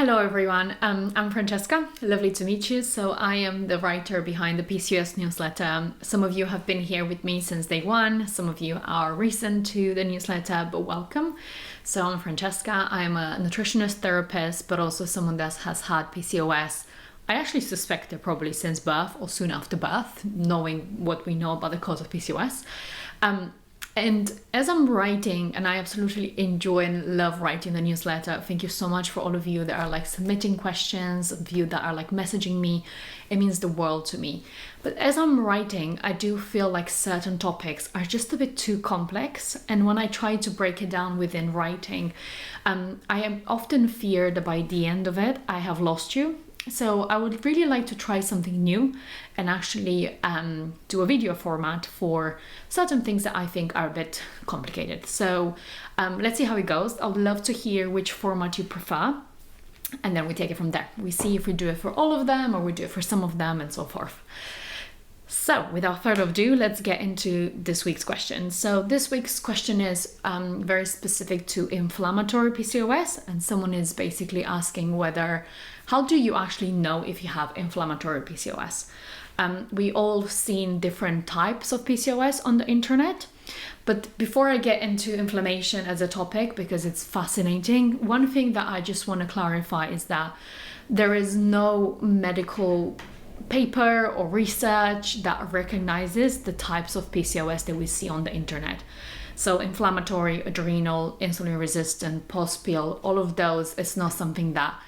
Hello everyone, I'm Francesca, lovely to meet you. So I am the writer behind the PCOS Newsletter. Some of you have been here with me since day one, some of you are recent to the newsletter, but welcome. So I'm Francesca, I'm a nutritionist therapist, but also someone that has had PCOS. I actually suspect it probably since birth or soon after birth, knowing what we know about the cause of PCOS. And as I'm writing, and I absolutely enjoy and love writing the newsletter, thank you so much for all of you that are submitting questions, of you that are messaging me. It means the world to me. But as I'm writing, I do feel like certain topics are just a bit too complex. And when I try to break it down within writing, I am often feared that by the end of it, I have lost you. So I would really like to try something new and actually do a video format for certain things that I think are a bit complicated. So let's see how it goes. I would love to hear which format you prefer, and then we take it from there. We see if we do it for all of them or we do it for some of them and so forth. So without further ado, let's get into this week's question. So this week's question is very specific to inflammatory PCOS, and someone is basically asking how do you actually know if you have inflammatory PCOS? We all seen different types of PCOS on the internet, but before I get into inflammation as a topic, because it's fascinating, one thing that I just want to clarify is that there is no medical paper or research that recognizes the types of PCOS that we see on the internet. So inflammatory, adrenal, insulin resistant, post-pill, all of those, it's not something that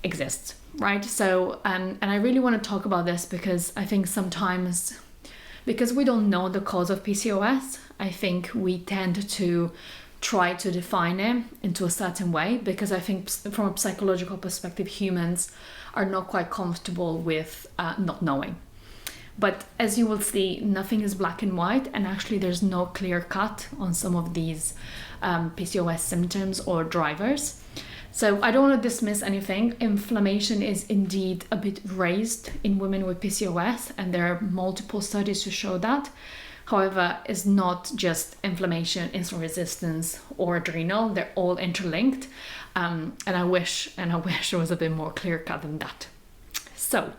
exists, right? So, and I really want to talk about this because I think sometimes, because we don't know the cause of PCOS, I think we tend to try to define it into a certain way, because I think from a psychological perspective, humans are not quite comfortable with not knowing. But as you will see, nothing is black and white, and actually there's no clear cut on some of these PCOS symptoms or drivers. So I don't want to dismiss anything. Inflammation is indeed a bit raised in women with PCOS, and there are multiple studies to show that. However, it's not just inflammation, insulin resistance, or adrenal. They're all interlinked. And I wish it was a bit more clear cut than that. So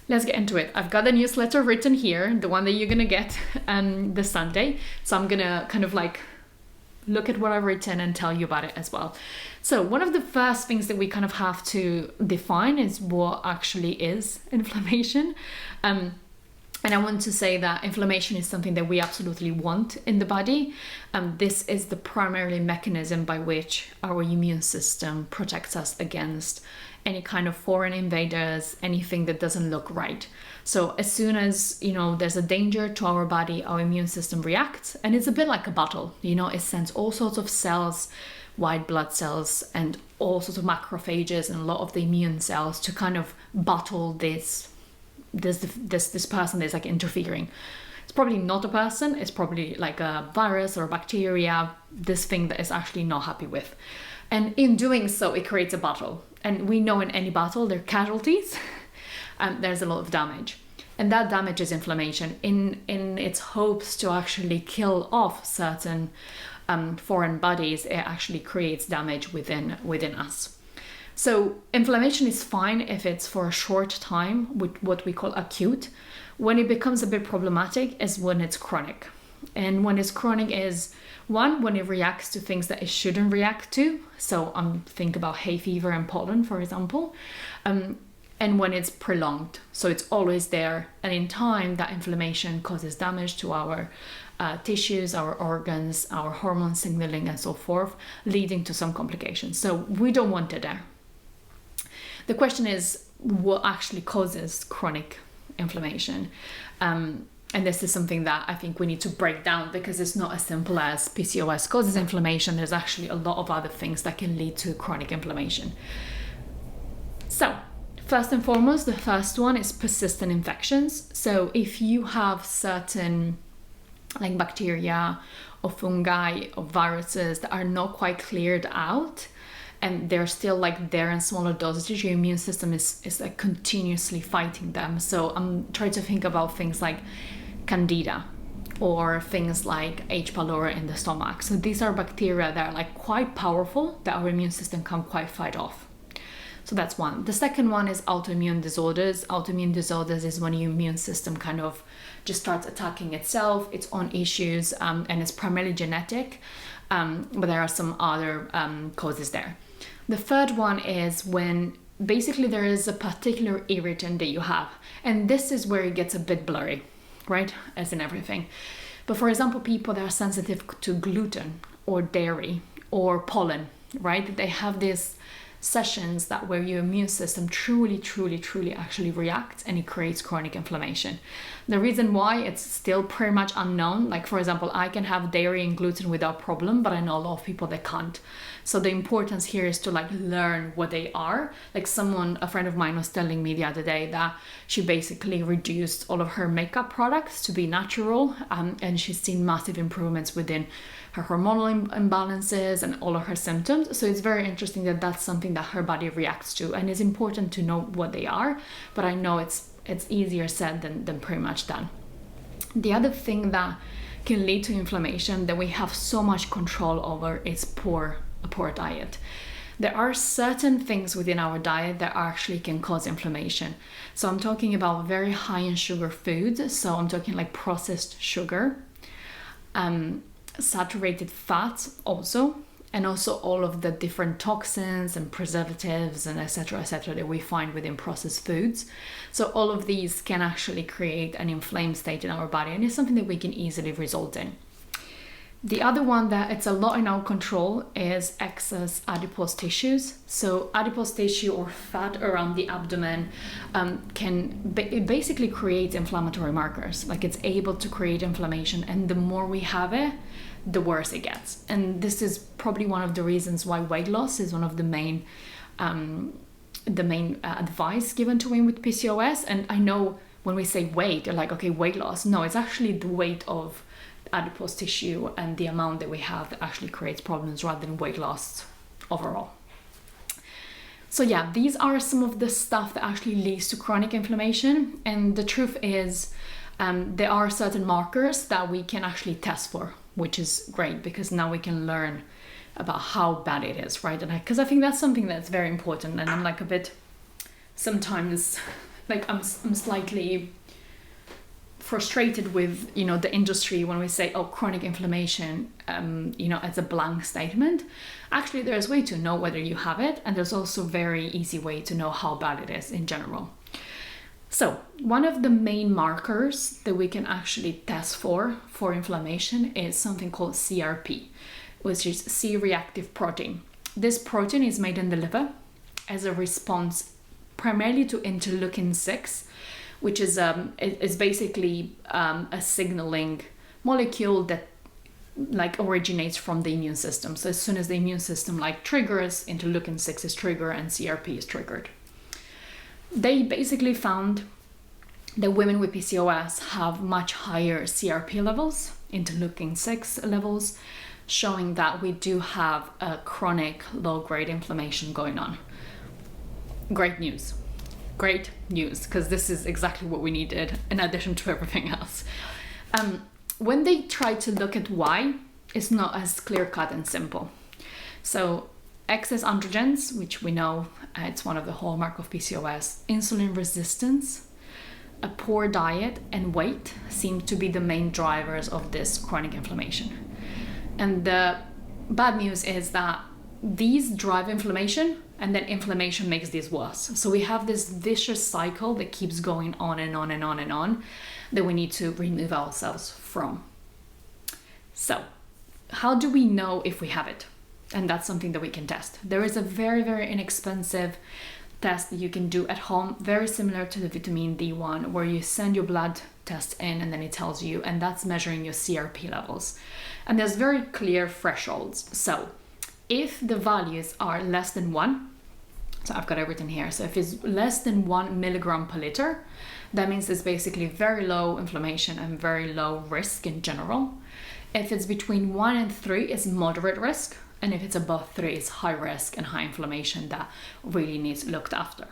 let's get into it. I've got a newsletter written here, the one that you're gonna get this Sunday. So I'm gonna kind of look at what I've written and tell you about it as well. So one of the first things that we kind of have to define is what actually is inflammation. And I want to say that inflammation is something that we absolutely want in the body. This is the primary mechanism by which our immune system protects us against any kind of foreign invaders, anything that doesn't look right. So as soon as, there's a danger to our body, our immune system reacts, and it's a bit like a battle. It sends all sorts of cells, white blood cells, and all sorts of macrophages and a lot of the immune cells to kind of battle this person that's interfering. It's probably not a person, it's probably like a virus or a bacteria, this thing that is actually not happy with. And in doing so, it creates a battle. And we know in any battle, there are casualties, and there's a lot of damage. And that damage is inflammation in its hopes to actually kill off certain foreign bodies. It actually creates damage within us. So inflammation is fine if it's for a short time, with what we call acute. When it becomes a bit problematic is when it's chronic. And when it's chronic is when it reacts to things that it shouldn't react to. So think about hay fever and pollen, for example. And when it's prolonged. So it's always there. And in time, that inflammation causes damage to our tissues, our organs, our hormone signaling, and so forth, leading to some complications. So we don't want it there. The question is, what actually causes chronic inflammation? And this is something that I think we need to break down, because it's not as simple as PCOS causes inflammation. There's actually a lot of other things that can lead to chronic inflammation. So first and foremost, the first one is persistent infections. So if you have certain bacteria or fungi or viruses that are not quite cleared out, and they're still there in smaller dosages, your immune system is continuously fighting them. So I'm trying to think about things like Candida or things like H. pylori in the stomach. So these are bacteria that are quite powerful that our immune system can't quite fight off. So that's one. The second one is autoimmune disorders. Autoimmune disorders is when your immune system kind of just starts attacking itself, its own issues, and it's primarily genetic, but there are some other causes there. The third one is when basically there is a particular irritant that you have, and this is where it gets a bit blurry, right? As in everything. But for example, people that are sensitive to gluten or dairy or pollen, right? They have these sessions that where your immune system truly actually reacts, and it creates chronic inflammation. The reason why, it's still pretty much unknown. Like for example, I can have dairy and gluten without problem, but I know a lot of people that can't. So the importance here is to like learn what they are. Like a friend of mine was telling me the other day that she basically reduced all of her makeup products to be natural, and she's seen massive improvements within her hormonal imbalances and all of her symptoms. So it's very interesting that that's something that her body reacts to, and it's important to know what they are, but I know it's easier said than pretty much done. The other thing that can lead to inflammation that we have so much control over is a poor diet. There are certain things within our diet that actually can cause inflammation. So I'm talking about very high in sugar foods. So I'm talking like processed sugar, saturated fats also, and also all of the different toxins and preservatives and etc that we find within processed foods. So all of these can actually create an inflamed state in our body, and it's something that we can easily result in. The other one that it's a lot in our control is excess adipose tissues. So adipose tissue or fat around the abdomen it basically creates inflammatory markers. Like it's able to create inflammation, and the more we have it, the worse it gets. And this is probably one of the reasons why weight loss is one of the main advice given to women with PCOS. And I know when we say weight, they're like, okay, weight loss. No, it's actually the weight of adipose tissue and the amount that we have that actually creates problems rather than weight loss overall. So yeah, these are some of the stuff that actually leads to chronic inflammation. And the truth is, there are certain markers that we can actually test for, which is great because now we can learn about how bad it is, right? And because I think that's something that's very important, and I'm like a bit sometimes like I'm slightly frustrated with the industry when we say, oh, chronic inflammation as a blank statement. Actually, there's a way to know whether you have it, and there's also very easy way to know how bad it is in general. So one of the main markers that we can actually test for inflammation is something called CRP, which is C-reactive protein. This protein is made in the liver as a response primarily to interleukin-6, which is basically a signaling molecule that like originates from the immune system. So as soon as the immune system like triggers, interleukin-6 is triggered and CRP is triggered. They basically found that women with PCOS have much higher CRP levels, interleukin-6 levels, showing that we do have a chronic low-grade inflammation going on. Great news, because this is exactly what we needed in addition to everything else. When they try to look at why, it's not as clear-cut and simple. So excess androgens, which we know it's one of the hallmark of PCOS, insulin resistance, a poor diet, and weight seem to be the main drivers of this chronic inflammation. And the bad news is that these drive inflammation, and then inflammation makes this worse. So we have this vicious cycle that keeps going on and on and on and on that we need to remove ourselves from. So how do we know if we have it? And that's something that we can test. There is a very, very inexpensive test that you can do at home, very similar to the vitamin D one, where you send your blood test in and then it tells you, and that's measuring your CRP levels. And there's very clear thresholds. So if the values are less than 1, so I've got everything here. So if it's less than 1 milligram per liter, that means it's basically very low inflammation and very low risk in general. If it's between 1 and 3, it's moderate risk. And if it's above 3, it's high risk and high inflammation that really needs looked after.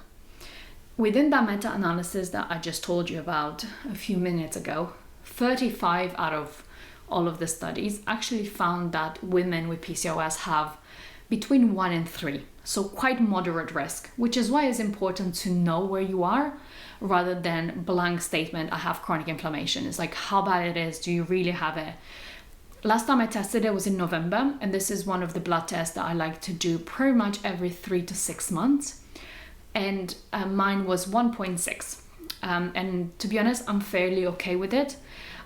Within that meta-analysis that I just told you about a few minutes ago, 35 out of all of the studies actually found that women with PCOS have between 1 and 3 So quite moderate risk, which is why it's important to know where you are rather than blank statement, I have chronic inflammation. It's like, how bad it is, do you really have it? Last time I tested it was in November, and this is one of the blood tests that I like to do pretty much every 3 to 6 months. And mine was 1.6. And to be honest, I'm fairly okay with it.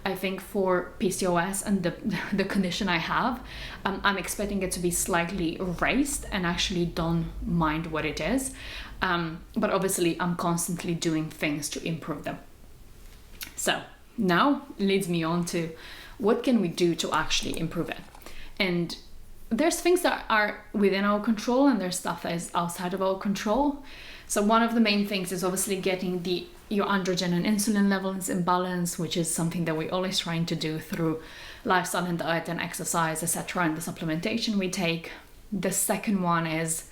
I think for PCOS and the condition I have, I'm expecting it to be slightly raised and actually don't mind what it is. But obviously I'm constantly doing things to improve them. So now leads me on to what can we do to actually improve it? And there's things that are within our control and there's stuff that is outside of our control. So one of the main things is obviously getting your androgen and insulin levels in balance, which is something that we're always trying to do through lifestyle and diet and exercise, etc., and the supplementation we take. The second one is,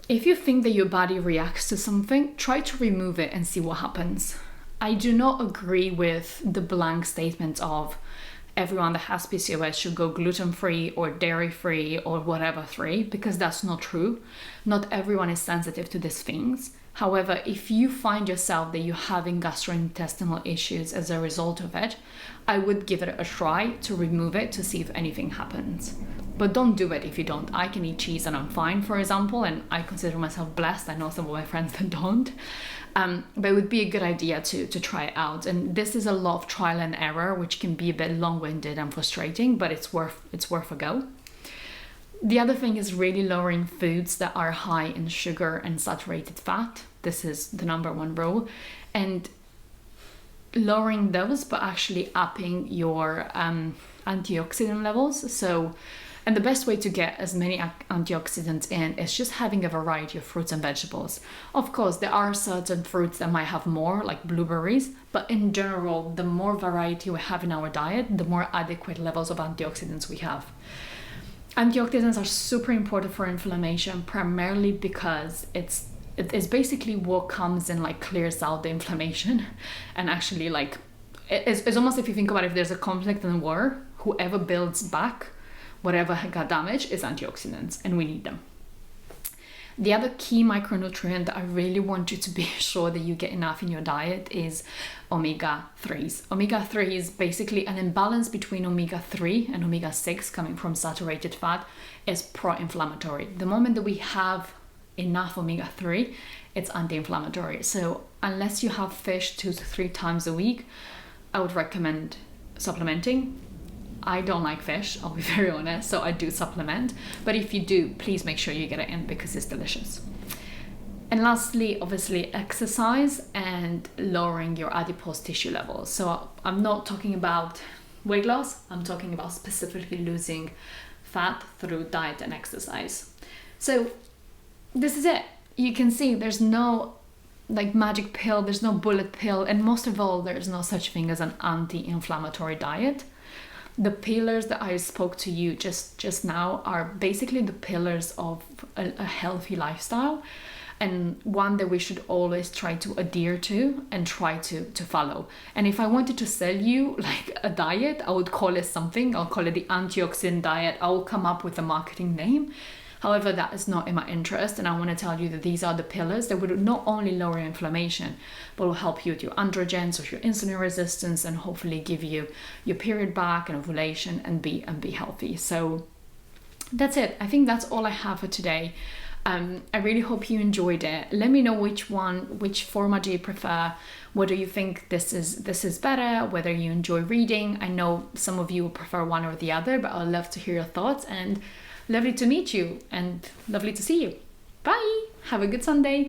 if you think that your body reacts to something, try to remove it and see what happens. I do not agree with the blank statement of everyone that has PCOS should go gluten-free or dairy-free or whatever free, because that's not true. Not everyone is sensitive to these things. However, if you find yourself that you're having gastrointestinal issues as a result of it, I would give it a try to remove it to see if anything happens. But don't do it if you don't. I can eat cheese and I'm fine, for example, and I consider myself blessed. I know some of my friends that don't. But it would be a good idea to try it out. And this is a lot of trial and error, which can be a bit long-winded and frustrating, but it's worth a go. The other thing is really lowering foods that are high in sugar and saturated fat. This is the number one rule. And lowering those, but actually upping your antioxidant levels. So, and the best way to get as many antioxidants in is just having a variety of fruits and vegetables. Of course, there are certain fruits that might have more, like blueberries, but in general, the more variety we have in our diet, the more adequate levels of antioxidants we have. Antioxidants are super important for inflammation, primarily because it's basically what comes and like clears out the inflammation. And actually, like, it's almost, if you think about it, if there's a conflict and war, whoever builds back whatever got damaged is antioxidants, and we need them. The other key micronutrient that I really want you to be sure that you get enough in your diet is omega-3s. Omega-3 is basically an imbalance between omega-3 and omega-6 coming from saturated fat is pro-inflammatory. The moment that we have enough omega-3, it's anti-inflammatory. So unless you have fish 2 to 3 times a week, I would recommend supplementing. I don't like fish, I'll be very honest, so I do supplement. But if you do, please make sure you get it in because it's delicious. And lastly, obviously, exercise and lowering your adipose tissue levels. So I'm not talking about weight loss, I'm talking about specifically losing fat through diet and exercise. So this is it. You can see there's no like magic pill, there's no bullet pill, and most of all, there's no such thing as an anti-inflammatory diet. The pillars that I spoke to you just now are basically the pillars of a healthy lifestyle, and one that we should always try to adhere to and try to follow. And if I wanted to sell you like a diet, I would call it something. I'll call it the antioxidant diet. I will come up with a marketing name. However, that is not in my interest, and I want to tell you that these are the pillars that would not only lower inflammation, but will help you with your androgens or your insulin resistance, and hopefully give you your period back and ovulation and be healthy. So that's it. I think that's all I have for today. I really hope you enjoyed it. Let me know which format do you prefer, whether you think this is better, whether you enjoy reading. I know some of you will prefer one or the other, but I'd love to hear your thoughts, and lovely to meet you and lovely to see you. Bye. Have a good Sunday.